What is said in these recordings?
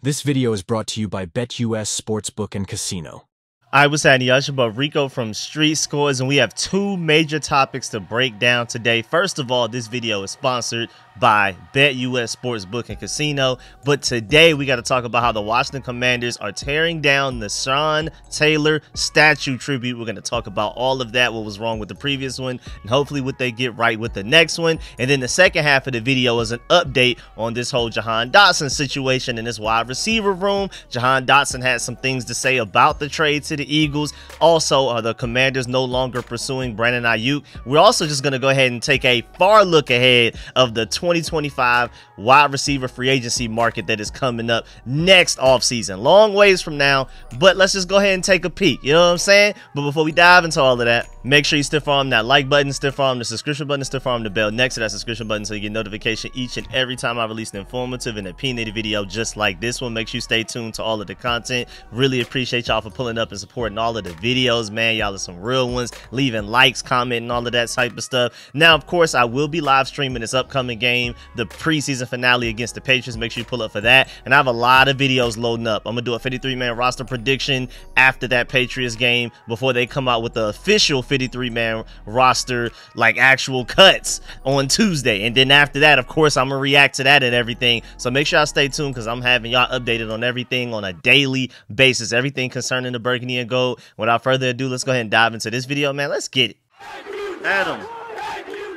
This video is brought to you by BetUS Sportsbook and Casino. Alright, what's happening, y'all? It's your boy Rico from RicoScores, and we have two major topics to break down today. First of all, this video is sponsored by BetUS Sportsbook and Casino, but today we got to talk about how the Washington Commanders are tearing down the Sean Taylor statue tribute. We're going to talk about all of that, what was wrong with the previous one, and hopefully what they get right with the next one. And then the second half of the video is an update on this whole Jahan Dotson situation in this wide receiver room. Jahan Dotson had some things to say about the trade to the Eagles. Also, are the Commanders no longer pursuing Brandon Aiyuk? We're also just going to go ahead and take a far look ahead of the 2025 wide receiver free agency market that is coming up next offseason. Long ways from now, but let's just go ahead and take a peek. You know what I'm saying? But before we dive into all of that, make sure you stiff arm that like button, stiff arm the subscription button, stiff arm the bell next to that subscription button so you get notification each and every time I release an informative and opinionated video just like this one. Make sure you stay tuned to all of the content. Really appreciate y'all for pulling up and supporting all of the videos, man. Y'all are some real ones, leaving likes, commenting, all of that type of stuff. Now, of course, I will be live streaming this upcoming game, the preseason finale against the Patriots. Make sure you pull up for that. And I have a lot of videos loading up. I'm gonna do a 53-man roster prediction after that Patriots game before they come out with the official 53-man roster, like actual cuts on Tuesday. And then after that, of course, I'm gonna react to that and everything. So make sure I stay tuned because I'm having y'all updated on everything on a daily basis, everything concerning the burgundy and gold. Without further ado, let's go ahead and dive into this video, man. Let's get it.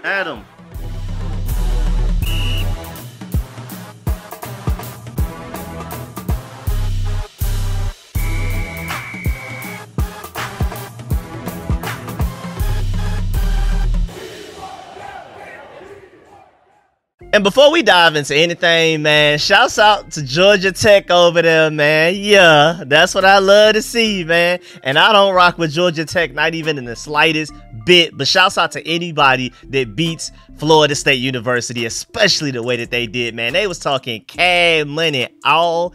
Adam. And before we dive into anything, man, shouts out to Georgia Tech over there, man. Yeah, that's what I love to see, man. And I don't rock with Georgia Tech, not even in the slightest bit. But shouts out to anybody that beats Florida State University, especially the way that they did, man. They was talking cash money all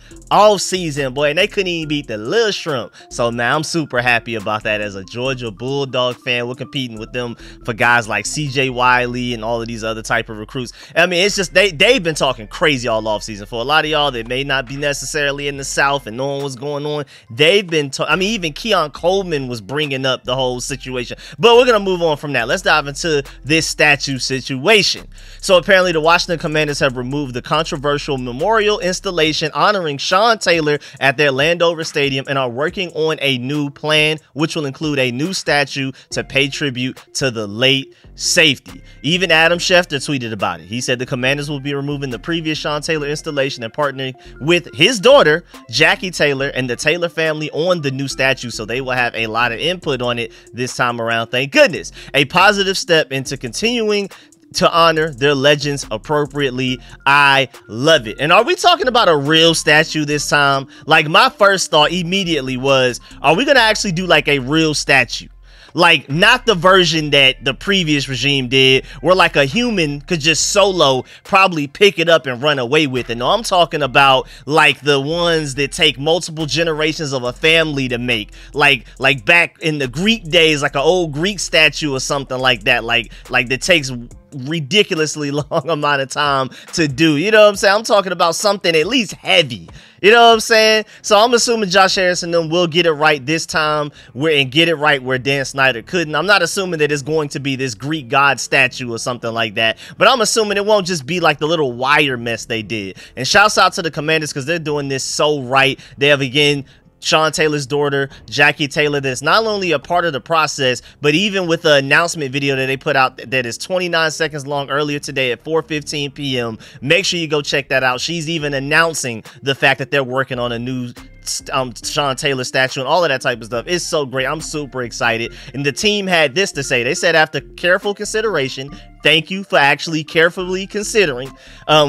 season, boy, and they couldn't even beat the little shrimp. So, man, I'm super happy about that as a Georgia Bulldog fan. We're competing with them for guys like CJ Wiley and all of these other type of recruits. I mean, it's just they've been talking crazy all offseason. For a lot of y'all that may not be necessarily in the South and knowing what's going on, they've been I mean, even Keon Coleman was bringing up the whole situation. But we're gonna move on from that. Let's dive into this statue situation. So apparently the Washington Commanders have removed the controversial memorial installation honoring Sean Taylor at their Landover Stadium and are working on a new plan, which will include a new statue to pay tribute to the late safety. Even Adam Schefter tweeted about it. He said the Commanders will be removing the previous Sean Taylor installation and partnering with his daughter, Jackie Taylor, and the Taylor family on the new statue, so they will have a lot of input on it this time around. Thank goodness. A positive step into continuing to honor their legends appropriately. I love it. And are we talking about a real statue this time? Like, my first thought immediately was, are we gonna actually do like a real statue? Like, not the version that the previous regime did, where like a human could just solo probably pick it up and run away with it. No, I'm talking about like the ones that take multiple generations of a family to make, like back in the Greek days, like an old Greek statue or something like that, like that takes ridiculously long amount of time to do. You know what I'm saying? I'm talking about something at least heavy. You know what I'm saying? So I'm assuming Josh Harrison and them will get it right this time, and get it right where Dan Snyder couldn't. I'm not assuming that it's going to be this Greek god statue or something like that, but I'm assuming it won't just be like the little wire mess they did. And shouts out to the Commanders because they're doing this so right. They have, again, Sean Taylor's daughter, Jackie Taylor, that's not only a part of the process, but even with the announcement video that they put out that is 29 seconds long earlier today at 4:15 p.m. Make sure you go check that out. She's even announcing the fact that they're working on a new Sean Taylor statue and all of that type of stuff. It's so great. I'm super excited. And the team had this to say. They said, after careful consideration, thank you for actually carefully considering,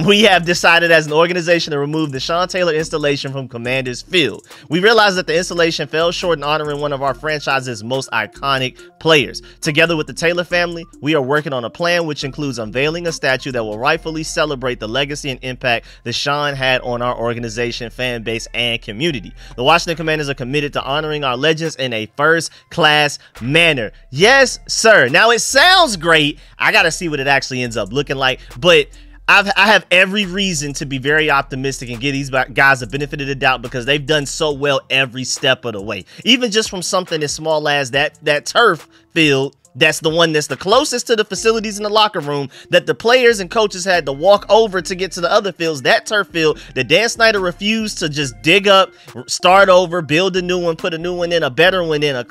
we have decided as an organization to remove the Sean Taylor installation from Commanders Field. We realized that the installation fell short in honoring one of our franchise's most iconic players. Together with the Taylor family, we are working on a plan which includes unveiling a statue that will rightfully celebrate the legacy and impact that Sean had on our organization, fan base, and community. The Washington Commanders are committed to honoring our legends in a first-class manner. Yes, sir. Now, it sounds great. I got to see what it actually ends up looking like, but I have every reason to be very optimistic and give these guys the benefit of the doubt because they've done so well every step of the way. Even just from something as small as that turf field. That's the one that's the closest to the facilities in the locker room that the players and coaches had to walk over to get to the other fields. That turf field that Dan Snyder refused to just dig up, start over, build a new one, put a new one in, a better one in,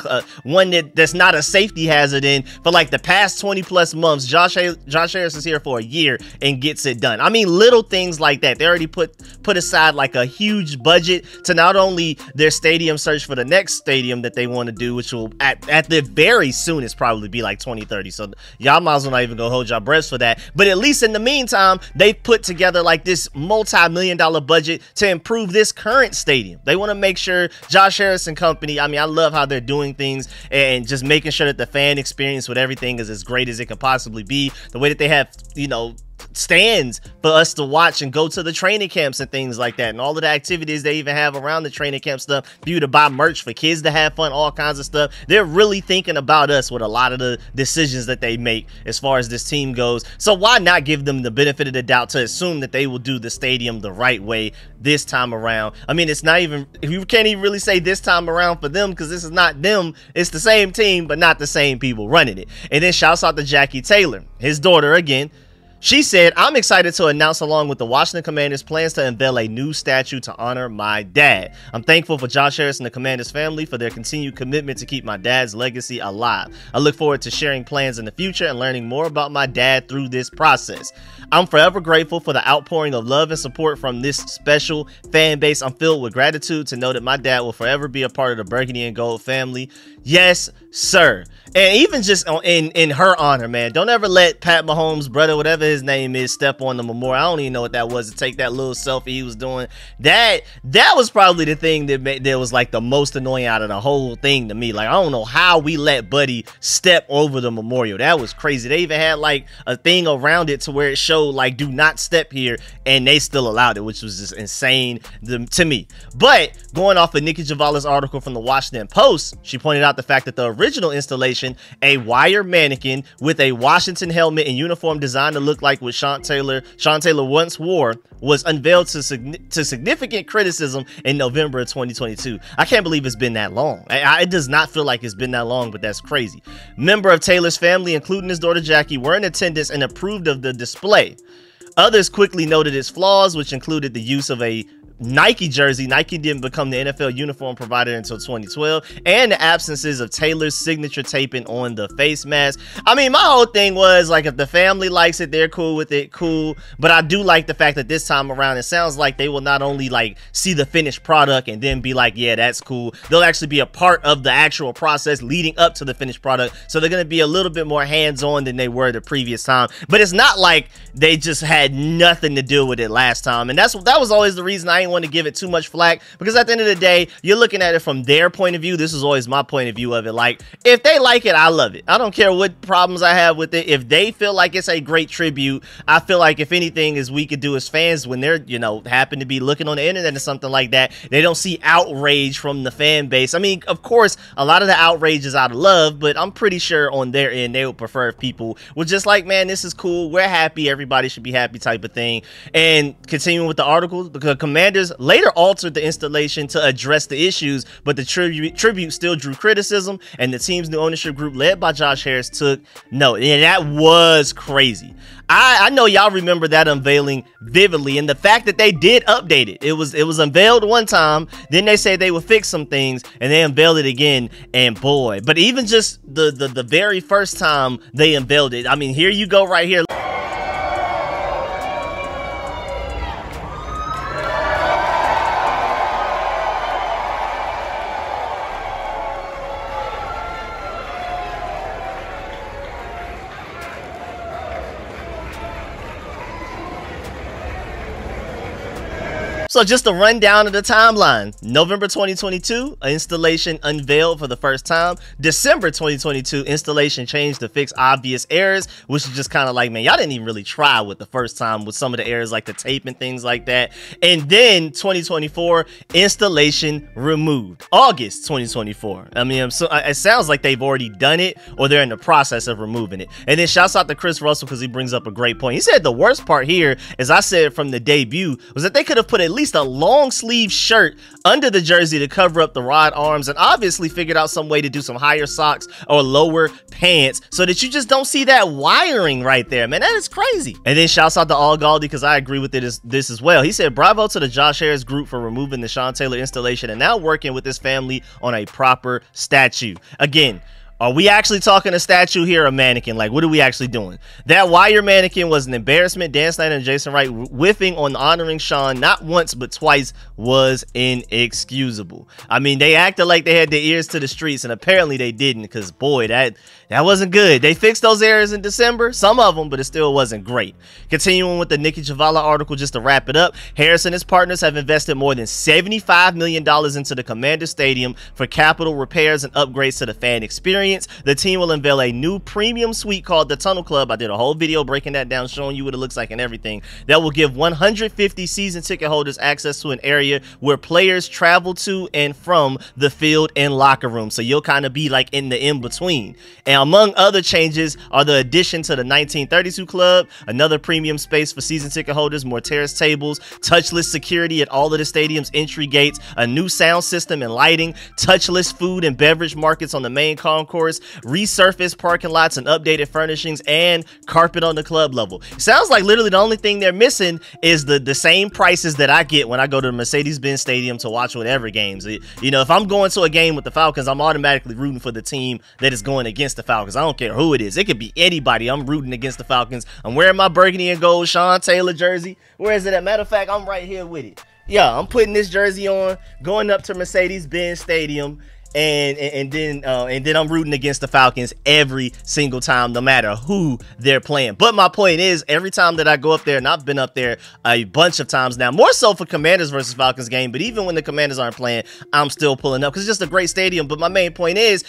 one that's not a safety hazard in for like the past 20 plus months. Josh Harris is here for a year and gets it done. I mean, little things like that. They already put aside like a huge budget to not only their stadium search for the next stadium that they want to do, which will at the very soonest probably be like 2030. So y'all might as well not even go hold y'all breaths for that. But at least in the meantime, they put together like this multi-million-dollar budget to improve this current stadium. They want to make sure Josh Harris and company, I mean, I love how they're doing things and just making sure that the fan experience with everything is as great as it can possibly be. The way that they have, you know, stands for us to watch and go to the training camps and things like that, and all of the activities they even have around the training camp stuff for you to buy merch for kids to have fun, all kinds of stuff. They're really thinking about us with a lot of the decisions that they make as far as this team goes. So why not give them the benefit of the doubt to assume that they will do the stadium the right way this time around? I mean, it's not even, you can't even really say this time around for them because this is not them. It's the same team, but not the same people running it. And then shouts out to Jackie Taylor, his daughter again. She said, I'm excited to announce along with the Washington Commanders plans to unveil a new statue to honor my dad. I'm thankful for Josh Harris and the Commanders family for their continued commitment to keep my dad's legacy alive. I look forward to sharing plans in the future and learning more about my dad through this process. I'm forever grateful for the outpouring of love and support from this special fan base. I'm filled with gratitude to know that my dad will forever be a part of the Burgundy and Gold family. Yes, sir. And even just in her honor, man, don't ever let Pat Mahomes' brother, whatever his name is, step on the memorial. I don't even know what that was, to take that little selfie he was doing. That was probably the thing that was like the most annoying out of the whole thing to me. Like, I don't know how we let Buddy step over the memorial. That was crazy. They even had like a thing around it to where it showed like, do not step here, and they still allowed it, which was just insane to me. But going off of Nikki Javala's article from the Washington Post, she pointed out the fact that the original installation, a wire mannequin with a Washington helmet and uniform designed to look like what Sean Taylor once wore, was unveiled to significant criticism in November of 2022. I can't believe it's been that long. It does not feel like it's been that long, but that's crazy. Member of Taylor's family, including his daughter Jackie, were in attendance and approved of the display. Others quickly noted its flaws, which included the use of a Nike jersey. Nike didn't become the NFL uniform provider until 2012, and the absences of Taylor's signature taping on the face mask. I mean, my whole thing was like, if the family likes it, they're cool with it, cool. But I do like the fact that this time around, it sounds like they will not only like see the finished product and then be like, yeah, that's cool. They'll actually be a part of the actual process leading up to the finished product. So they're going to be a little bit more hands-on than they were the previous time. But it's not like they just had nothing to do with it last time. And that was always the reason I ain't want to give it too much flack, because at the end of the day, you're looking at it from their point of view. This is always my point of view of it. Like, if they like it, I love it. I don't care what problems I have with it. If they feel like it's a great tribute, I feel like if anything is we could do as fans, when they're, you know, happen to be looking on the internet or something like that, they don't see outrage from the fan base. I mean, of course, a lot of the outrage is out of love, but I'm pretty sure on their end, they would prefer if people were just like, man, this is cool. We're happy. Everybody should be happy type of thing. And continuing with the article, the Commanders later altered the installation to address the issues, but the tribute still drew criticism, and the team's new ownership group led by Josh Harris took note. And that was crazy. I know y'all remember that unveiling vividly, and the fact that they did update it. It was unveiled one time, then they said they would fix some things, and they unveiled it again, and boy. But even just the very first time they unveiled it, I mean, here you go right here. So just a rundown of the timeline. November 2022, installation unveiled for the first time. December 2022, installation changed to fix obvious errors, which is just kind of like, man, y'all didn't even really try with the first time with some of the errors like the tape and things like that. And then 2024, installation removed. August 2024. I mean, so it sounds like they've already done it or they're in the process of removing it. And then shouts out to Chris Russell because he brings up a great point. He said the worst part here, as I said from the debut, was that they could have put at least a long sleeve shirt under the jersey to cover up the rod arms, and obviously figured out some way to do some higher socks or lower pants so that you just don't see that wiring right there, man. That is crazy. And then shouts out to All Galdi because I agree with this as well. He said bravo to the Josh Harris group for removing the Sean Taylor installation and now working with his family on a proper statue. Again, are we actually talking a statue here or a mannequin? Like, what are we actually doing? That wire mannequin was an embarrassment. Dan Snyder and Jason Wright whiffing on honoring Sean not once but twice was inexcusable. I mean, they acted like they had their ears to the streets, and apparently they didn't, because boy, that wasn't good. They fixed those errors in December, some of them, but it still wasn't great. Continuing with the Nikki Javala article, just to wrap it up, Harris and his partners have invested more than $75 million into the Commander Stadium for capital repairs and upgrades to the fan experience. The team will unveil a new premium suite called the Tunnel Club. I did a whole video breaking that down, showing you what it looks like and everything. That will give 150 season ticket holders access to an area where players travel to and from the field and locker room. So you'll kind of be like in the in-between. And among other changes are the addition to the 1932 Club, another premium space for season ticket holders, more terrace tables, touchless security at all of the stadium's entry gates, a new sound system and lighting, touchless food and beverage markets on the main concourse, resurfaced parking lots and updated furnishings, and carpet on the club level. Sounds like literally the only thing they're missing is the same prices that I get when I go to the Mercedes-Benz Stadium to watch whatever games. You know, if I'm going to a game with the Falcons, I'm automatically rooting for the team that is going against the Falcons. I don't care who it is. It could be anybody. I'm rooting against the Falcons. I'm wearing my burgundy and gold Sean Taylor jersey. Where is it at? Matter of fact, I'm right here with it. Yeah, I'm putting this jersey on, going up to Mercedes-Benz Stadium, and then I'm rooting against the Falcons every single time, no matter who they're playing. But my point is, every time that I go up there, and I've been up there a bunch of times now, more so for Commanders versus Falcons game, but even when the Commanders aren't playing, I'm still pulling up because it's just a great stadium. But my main point is,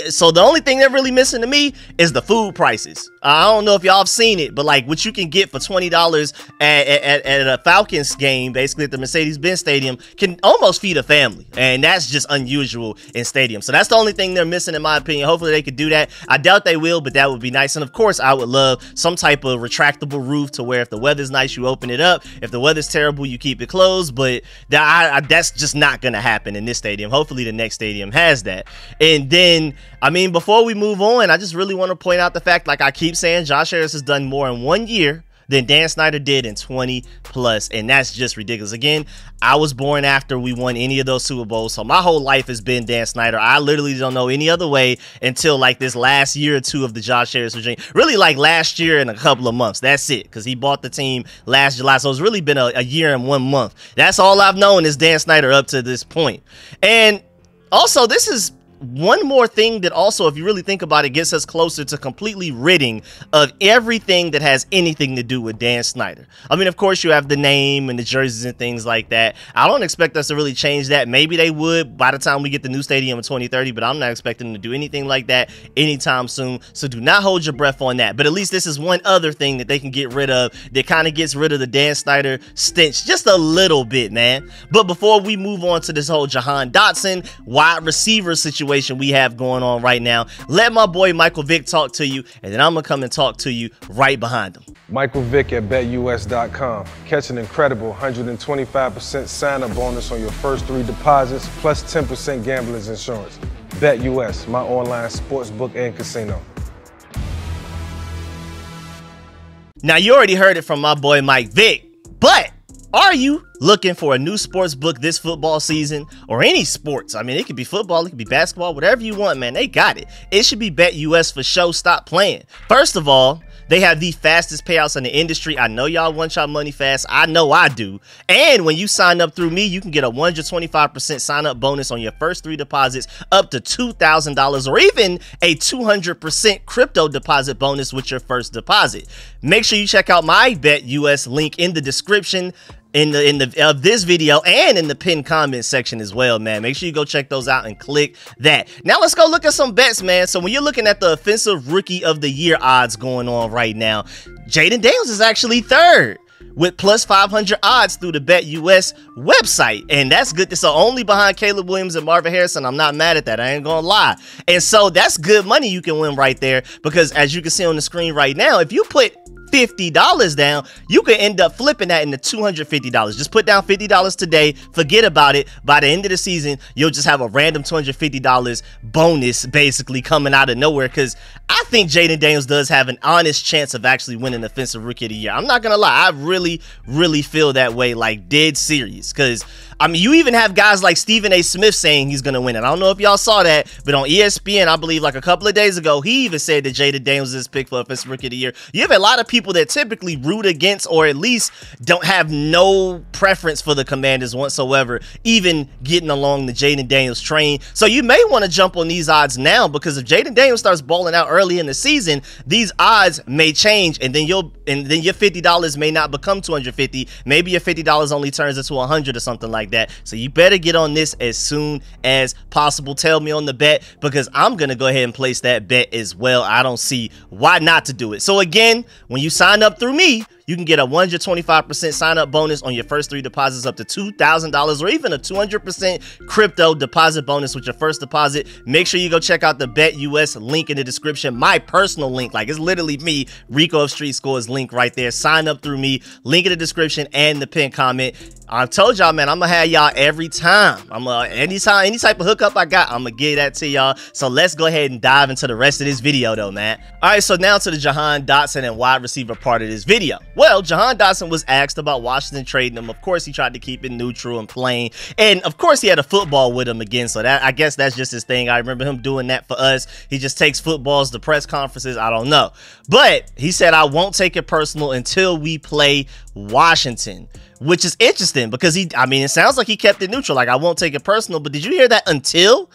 so the only thing they're really missing to me is the food prices. I don't know if y'all have seen it, but like what you can get for $20 at a Falcons game, basically at the Mercedes-Benz Stadium, can almost feed a family, and that's just unusual in stadium. So that's the only thing they're missing, in my opinion. Hopefully they could do that. I doubt they will, but that would be nice. And of course, I would love some type of retractable roof to where if the weather's nice, you open it up. If the weather's terrible, you keep it closed. But that's just not going to happen in this stadium. Hopefully the next stadium has that. And then, I mean, before we move on, I just really want to point out the fact, like I keep saying, Josh Harris has done more in 1 year than Dan Snyder did in 20 plus, and that's just ridiculous. Again, I was born after we won any of those Super Bowls, so my whole life has been Dan Snyder. I literally don't know any other way until like this last year or two of the Josh Harris regime. Really like last year and a couple of months. That's it, because he bought the team last July, so it's really been a year and 1 month. That's all I've known is Dan Snyder up to this point. And also, this is one more thing that also, if you really think about it, gets us closer to completely ridding of everything that has anything to do with Dan Snyder. I mean, of course, you have the name and the jerseys and things like that. I don't expect us to really change that. Maybe they would by the time we get the new stadium in 2030, but I'm not expecting them to do anything like that anytime soon. So do not hold your breath on that. But at least this is one other thing that they can get rid of that kind of gets rid of the Dan Snyder stench just a little bit, man. But before we move on to this whole Jahan Dotson wide receiver situation we have going on right now, let my boy Michael Vick talk to you, and then I'm gonna come and talk to you right behind him. Michael Vick at BetUS.com. Catch an incredible 125% sign-up bonus on your first 3 deposits, plus 10% gambler's insurance. BetUS, my online sportsbook and casino. Now, you already heard it from my boy Mike Vick, but are you looking for a new sports book this football season, or any sports? I mean, it could be football, it could be basketball, whatever you want, man. They got it. It should be BetUS for show. Stop playing. First of all, they have the fastest payouts in the industry. I know y'all want y'all money fast. I know I do. And when you sign up through me, you can get a 125% sign up bonus on your first 3 deposits up to $2,000, or even a 200% crypto deposit bonus with your first deposit. Make sure you check out my BetUS link in the description. in this video and in the pinned comment section as well, man. Make sure you go check those out and click that. Now let's go look at some bets, man. So when you're looking at the offensive rookie of the year odds going on right now, Jaden Daniels is actually third with plus 500 odds through the BetUS website, and that's good. So only behind Caleb Williams and Marvin Harrison. I'm not mad at that, I ain't gonna lie. And so that's good money you can win right there, because as you can see on the screen right now, if you put $50 down, you can end up flipping that into $250. Just put down $50 today, forget about it. By the end of the season, you'll just have a random $250 bonus basically coming out of nowhere, because I think Jaden Daniels does have an honest chance of actually winning Offensive Rookie of the Year. I'm not gonna lie, I really feel that way, like dead serious, because I mean, you even have guys like Stephen A. Smith saying he's going to win it. I don't know if y'all saw that, but on ESPN, I believe like a couple of days ago, he even said that Jaden Daniels is his pick for Offensive Rookie of the Year. You have a lot of people that typically root against, or at least don't have no preference for the Commanders whatsoever, even getting along the Jaden Daniels train. So you may want to jump on these odds now, because if Jaden Daniels starts balling out early in the season, these odds may change, and then your $50 may not become $250. Maybe your $50 only turns into $100 or something like that. So you better get on this as soon as possible. Tell me on the bet, because I'm gonna go ahead and place that bet as well. I don't see why not to do it. So again, when you sign up through me, you can get a 125% sign-up bonus on your first 3 deposits up to $2,000, or even a 200% crypto deposit bonus with your first deposit. Make sure you go check out the BetUS link in the description. My personal link, like it's literally me, Rico of Street Scores link right there. Sign up through me. Link in the description and the pinned comment. I told y'all, man, I'm gonna have y'all every time. Any type of hookup I got, I'm gonna give that to y'all. So let's go ahead and dive into the rest of this video though, man. All right, so now to the Jahan Dotson and wide receiver part of this video. Well, Jahan Dotson was asked about Washington trading him. Of course, he tried to keep it neutral and plain. And of course, he had a football with him again. So that, I guess that's just his thing. I remember him doing that for us. He just takes footballs to press conferences. I don't know. But he said, I won't take it personal until we play Washington, which is interesting, because I mean, it sounds like he kept it neutral. Like, I won't take it personal, but did you hear that? Until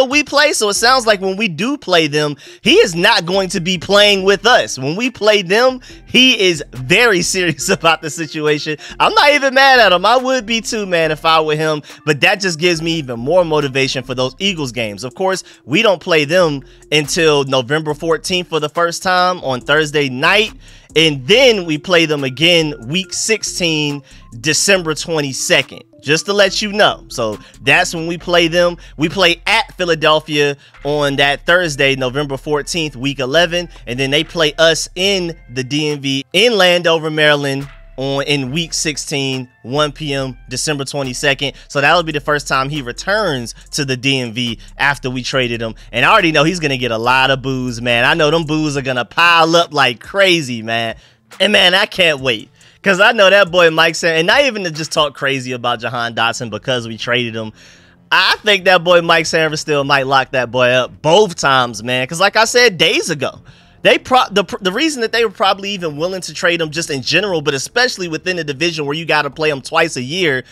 we play? So it sounds like when we do play them, he is not going to be playing with us. When we play them, he is very serious about the situation. I'm not even mad at him. I would be too, man, if I were him, but that just gives me even more motivation for those Eagles games. Of course, we don't play them until November 14th for the first time on Thursday night. And then we play them again week 16, December 22nd, just to let you know. So that's when we play them. We play at Philadelphia on that Thursday, November 14th, week 11. And then they play us in the DMV in Landover, Maryland in week 16, 1 p.m. December 22nd. So that'll be the first time he returns to the DMV after we traded him. And I already know he's gonna get a lot of boos, man. I know them boos are gonna pile up like crazy, man. And man, I can't wait, because I know that boy Mike said, and not even to just talk crazy about Jahan Dotson because we traded him. I think that boy Mike Sanford still might lock that boy up both times, man. Because like I said days ago, the reason that they were probably even willing to trade him just in general, but especially within the division where you got to play him twice a year,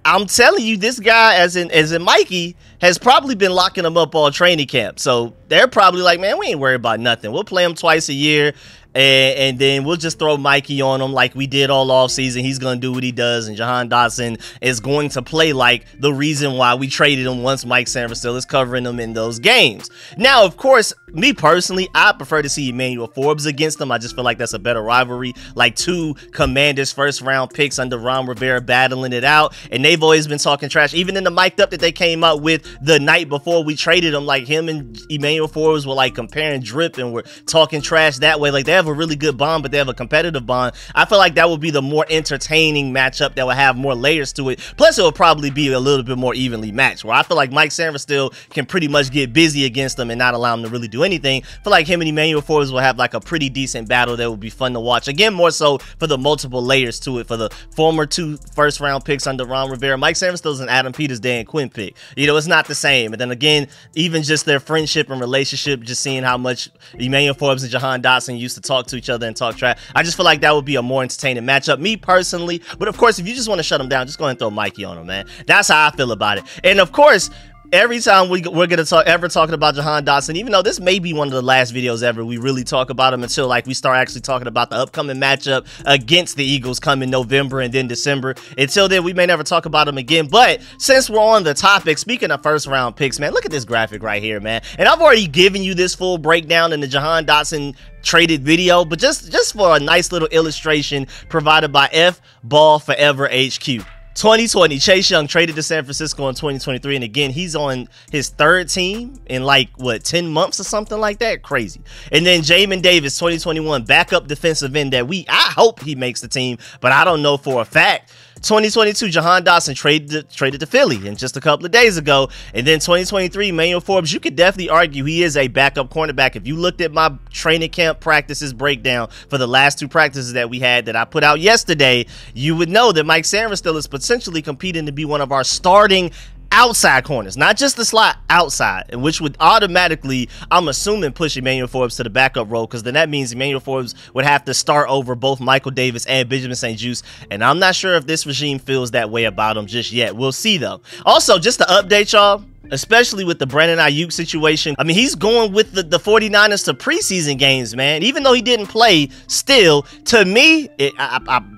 I'm telling you, this guy, as in Mikey, has probably been locking him up all training camp. So they're probably like, man, we ain't worried about nothing. We'll play him twice a year. And then we'll just throw Mikey on him like we did all offseason. He's going to do what he does, and Jahan Dotson is going to play like the reason why we traded him once Mike Sanford still is covering him in those games. Now, of course, me personally, I prefer to see Emmanuel Forbes against him. I just feel like that's a better rivalry, like two Commanders first-round picks under Ron Rivera battling it out, and they've always been talking trash. Even in the mic'd up that they came out with the night before we traded him, like him and Emmanuel Forbes were like comparing drip and were talking trash that way. Like, they have a really good bond, but they have a competitive bond. I feel like that would be the more entertaining matchup that would have more layers to it. Plus, it would probably be a little bit more evenly matched, where I feel like Mike Sanford still can pretty much get busy against them and not allow him to really do anything. I feel like him and Emmanuel Forbes will have like a pretty decent battle that would be fun to watch. Again, more so for the multiple layers to it, for the former 2 first-round picks under Ron Rivera. Mike Sanford still is an Adam Peters, Dan Quinn pick. You know, it's not the same. And then again, even just their friendship and relationship, just seeing how much Emmanuel Forbes and Jahan Dotson used to talk to each other and talk trash, I just feel like that would be a more entertaining matchup, me personally. But of course, if you just want to shut him down, just go ahead and throw Mikey on him, man. That's how I feel about it. And of course, every time we're gonna talking about Jahan Dotson, even though this may be one of the last videos ever we really talk about him until like we start actually talking about the upcoming matchup against the Eagles coming November and then December. Until then, we may never talk about him again. But since we're on the topic, speaking of first round picks, man, look at this graphic right here, man. And I've already given you this full breakdown in the Jahan Dotson traded video, but just for a nice little illustration provided by F Ball Forever HQ. 2020, Chase Young traded to San Francisco in 2023, and again, he's on his third team in like, what, 10 months or something like that? Crazy. And then Jamin Davis, 2021, backup defensive end that I hope he makes the team, but I don't know for a fact. 2022, Jahan Dotson traded to Philly and just a couple of days ago. And then 2023, Emmanuel Forbes, you could definitely argue he is a backup cornerback. If you looked at my training camp practices breakdown for the last 2 practices that we had that I put out yesterday, you would know that Mike Sainristil is potentially competing to be one of our starting outside corners, not just the slot, outside, which would automatically, I'm assuming, push Emmanuel Forbes to the backup role, because then that means Emmanuel Forbes would have to start over both Michael Davis and Benjamin St-Juste, and I'm not sure if this regime feels that way about him just yet. We'll see, though. Also, just to update y'all, especially with the Brandon Aiyuk situation, I mean, he's going with the 49ers to preseason games, man. Even though he didn't play, still, to me,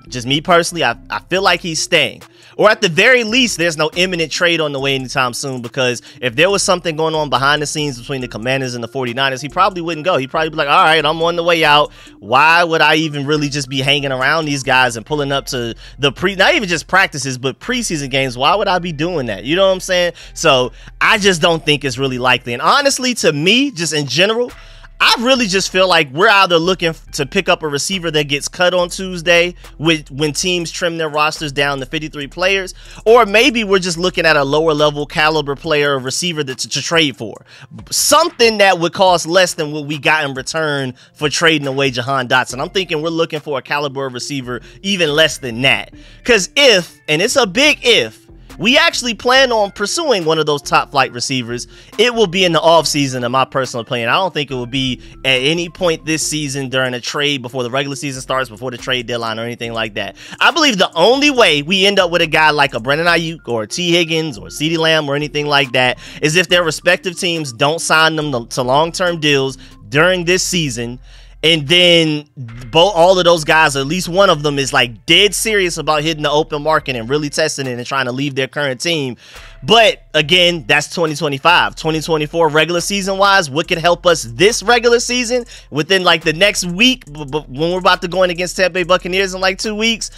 just me personally, I feel like he's staying. Or at the very least, there's no imminent trade on the way anytime soon, because if there was something going on behind the scenes between the Commanders and the 49ers, he probably wouldn't go. He'd probably be like, all right, I'm on the way out. Why would I even really just be hanging around these guys and pulling up to the not even just practices, but preseason games? Why would I be doing that? You know what I'm saying? So I just don't think it's really likely. And honestly, to me, just in general, I really just feel like we're either looking to pick up a receiver that gets cut on Tuesday when teams trim their rosters down to 53 players, or maybe we're just looking at a lower level caliber player or receiver to trade for. Something that would cost less than what we got in return for trading away Jahan Dotson. I'm thinking we're looking for a caliber receiver even less than that. Because if, and it's a big if, we actually plan on pursuing one of those top flight receivers, it will be in the offseason, in my personal opinion. I don't think it will be at any point this season during a trade before the regular season starts, before the trade deadline or anything like that. I believe the only way we end up with a guy like a Brandon Aiyuk or T. Higgins or CeeDee Lamb or anything like that is if their respective teams don't sign them to long-term deals during this season. And then all of those guys, at least one of them, is like dead serious about hitting the open market and really testing it and trying to leave their current team. But again, that's 2025. 2024 regular season wise, what could help us this regular season within like the next week, but when we're about to go in against Tampa Bay Buccaneers in like 2 weeks?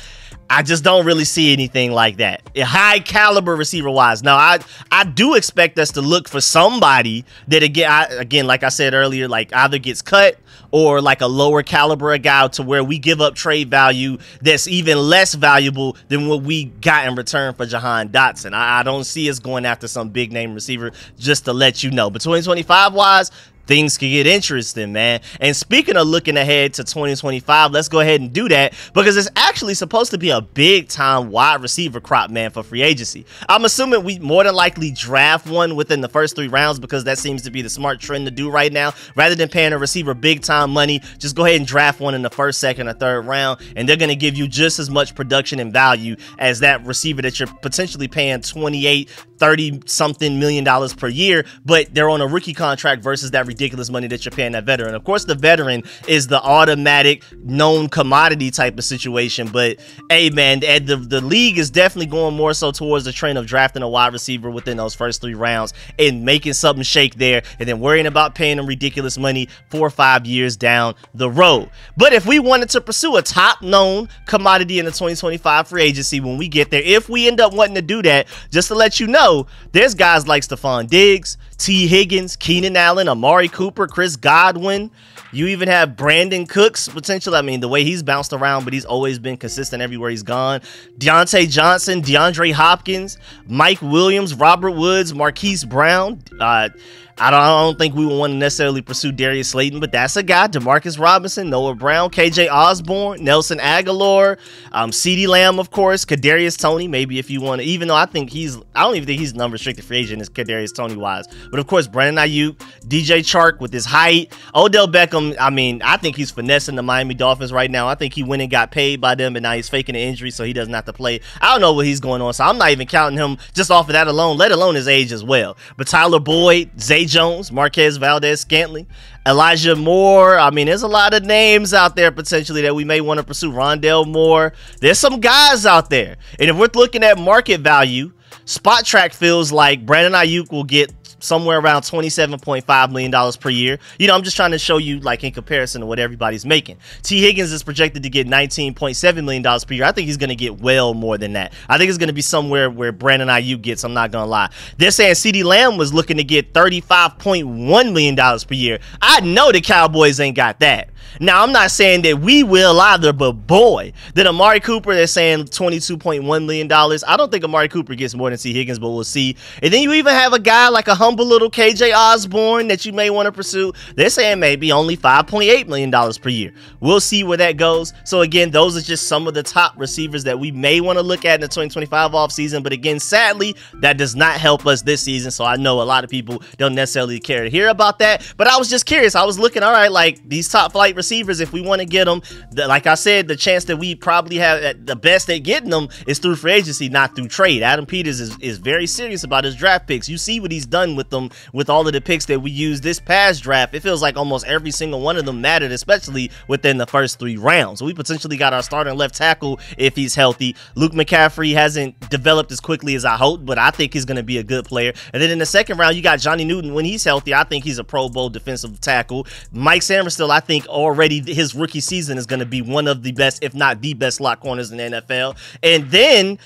I just don't really see anything like that. High caliber receiver wise. Now, I do expect us to look for somebody that, again, like I said earlier, like either gets cut or like a lower caliber guy to where we give up trade value that's even less valuable than what we got in return for Jahan Dotson. I don't see us going after some big name receiver, just to let you know. But 2025 wise, things could get interesting, man. And speaking of looking ahead to 2025, let's go ahead and do that, because it's actually supposed to be a big time wide receiver crop, man, for free agency. I'm assuming we more than likely draft one within the first 3 rounds, because that seems to be the smart trend to do right now. Rather than paying a receiver big time money, just go ahead and draft one in the first, second, or third round, and they're going to give you just as much production and value as that receiver that you're potentially paying 28, 30 something million dollars per year, but they're on a rookie contract versus that ridiculous money that you're paying that veteran. Of course, the veteran is the automatic known commodity type of situation, but hey, man, the league is definitely going more so towards the trend of drafting a wide receiver within those first 3 rounds and making something shake there, and then worrying about paying them ridiculous money 4 or 5 years down the road. But if we wanted to pursue a top known commodity in the 2025 free agency when we get there, if we end up wanting to do that, just to let you know, there's guys like Stephon Diggs, T. Higgins, Keenan Allen, Amari Cooper, Chris Godwin. You even have Brandon Cooks potential. I mean, the way he's bounced around, but he's always been consistent everywhere he's gone. Deontay Johnson, DeAndre Hopkins, Mike Williams, Robert Woods, Marquise Brown. I don't think we would want to necessarily pursue Darius Slayton, but that's a guy. Demarcus Robinson, Noah Brown, KJ Osborne, Nelson Aguilar, CeeDee Lamb, of course, Kadarius Toney, maybe if you want to, even though I don't even think he's an unrestricted free agent as Kadarius Toney wise. But of course, Brandon Aiyuk, DJ Chark with his height, Odell Beckham, I mean, I think he's finessing the Miami Dolphins right now. I think he went and got paid by them, and now he's faking an injury so he doesn't have to play. I don't know what he's going on, so I'm not even counting him just off of that alone, let alone his age as well. But Tyler Boyd, Zay Jones, Marquez Valdez-Scantling, Elijah Moore. I mean, there's a lot of names out there potentially that we may want to pursue. Rondell Moore. There's some guys out there. And if we're looking at market value, Spot Track feels like Brandon Aiyuk will get somewhere around $27.5 million per year. You know, I'm just trying to show you, like, in comparison to what everybody's making. T. Higgins is projected to get $19.7 million per year. I think he's going to get well more than that. I think it's going to be somewhere where Brandon Aiyuk gets, I'm not going to lie. They're saying CeeDee Lamb was looking to get $35.1 million per year. I know the Cowboys ain't got that. Now, I'm not saying that we will either, but boy, then Amari Cooper, they're saying $22.1 million. I don't think Amari Cooper gets more than T. Higgins, but we'll see. And then you even have a guy like a humble little KJ Osborne that you may want to pursue. They're saying maybe only $5.8 million per year. We'll see where that goes. So again, those are just some of the top receivers that we may want to look at in the 2025 offseason. But again, sadly, that does not help us this season. So I know a lot of people don't necessarily care to hear about that. But I was just curious. I was looking, all right, like these top flight receivers, if we want to get them, like I said, the chance that we probably have at the best at getting them is through free agency, not through trade. Adam Peters is very serious about his draft picks. You see what he's done with them, with all of the picks that we used this past draft. It feels like almost every single one of them mattered, especially within the first 3 rounds. We potentially got our starting left tackle if he's healthy. Luke McCaffrey hasn't developed as quickly as I hoped, but I think he's going to be a good player. And then in the second round, you got Johnny Newton. When he's healthy, I think he's a Pro Bowl defensive tackle. Mike Sainristil, I think already his rookie season is going to be one of the best, if not the best, slot corners in the NFL. And then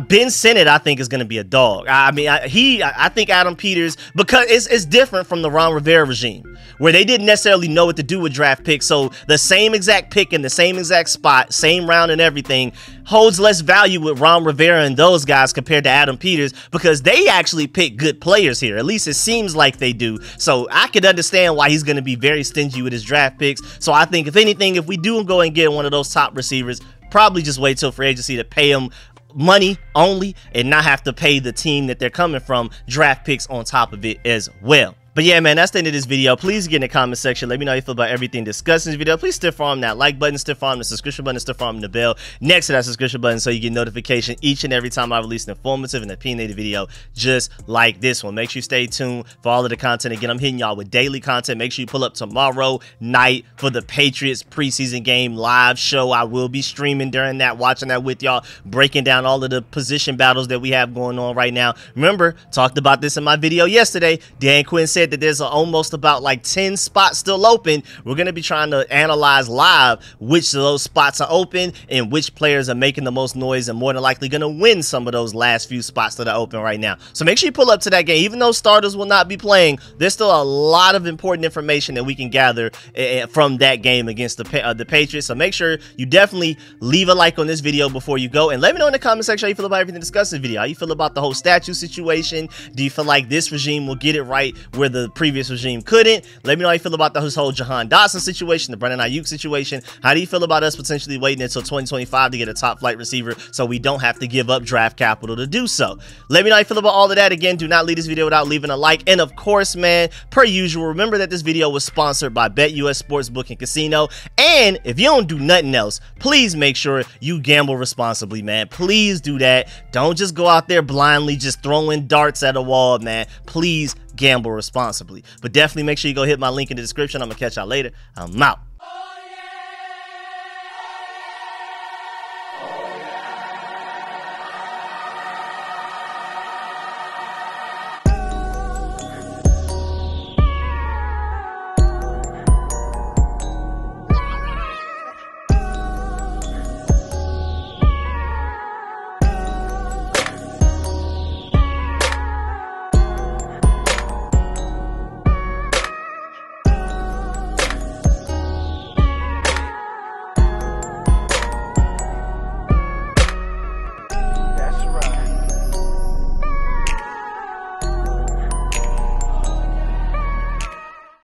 Ben Sinnott, I think, is going to be a dog. I mean, I think Adam Peters, because it's different from the Ron Rivera regime, where they didn't necessarily know what to do with draft picks. So the same exact pick in the same exact spot, same round and everything, holds less value with Ron Rivera and those guys compared to Adam Peters, because they actually pick good players here. At least it seems like they do. So I could understand why he's going to be very stingy with his draft picks. So I think, if anything, if we do go and get one of those top receivers, probably just wait till free agency to pay him money only and not have to pay the team that they're coming from draft picks on top of it as well. But yeah, man, that's the end of this video. Please get in the comment section. Let me know how you feel about everything discussed in this video. Please stiff arm that like button, stiff arm the subscription button, stiff arm the bell next to that subscription button so you get notification each and every time I release an informative and opinionated video just like this one. Make sure you stay tuned for all of the content. Again, I'm hitting y'all with daily content. Make sure you pull up tomorrow night for the Patriots preseason game live show. I will be streaming during that, watching that with y'all, breaking down all of the position battles that we have going on right now. Remember, talked about this in my video yesterday. Dan Quinn said that there's almost about like 10 spots still open. We're going to be trying to analyze live which of those spots are open and which players are making the most noise and more than likely going to win some of those last few spots that are open right now. So make sure you pull up to that game. Even though starters will not be playing, there's still a lot of important information that we can gather from that game against the Patriots. So make sure you definitely leave a like on this video before you go, and let me know in the comment section how you feel about everything discussed in this video. How you feel about the whole statute situation? Do you feel like this regime will get it right where the previous regime couldn't? Let me know how you feel about this whole Jahan Dotson situation, the Brandon Aiyuk situation. How do you feel about us potentially waiting until 2025 to get a top flight receiver so we don't have to give up draft capital to do so? Let me know how you feel about all of that. Again, do not leave this video without leaving a like. And of course, man, per usual, remember that this video was sponsored by BetUS Sportsbook and Casino. And if you don't do nothing else, please make sure you gamble responsibly, man. Please do that. Don't just go out there blindly just throwing darts at a wall, man. Please gamble responsibly. But definitely make sure you go hit my link in the description. I'm gonna catch y'all later. I'm out.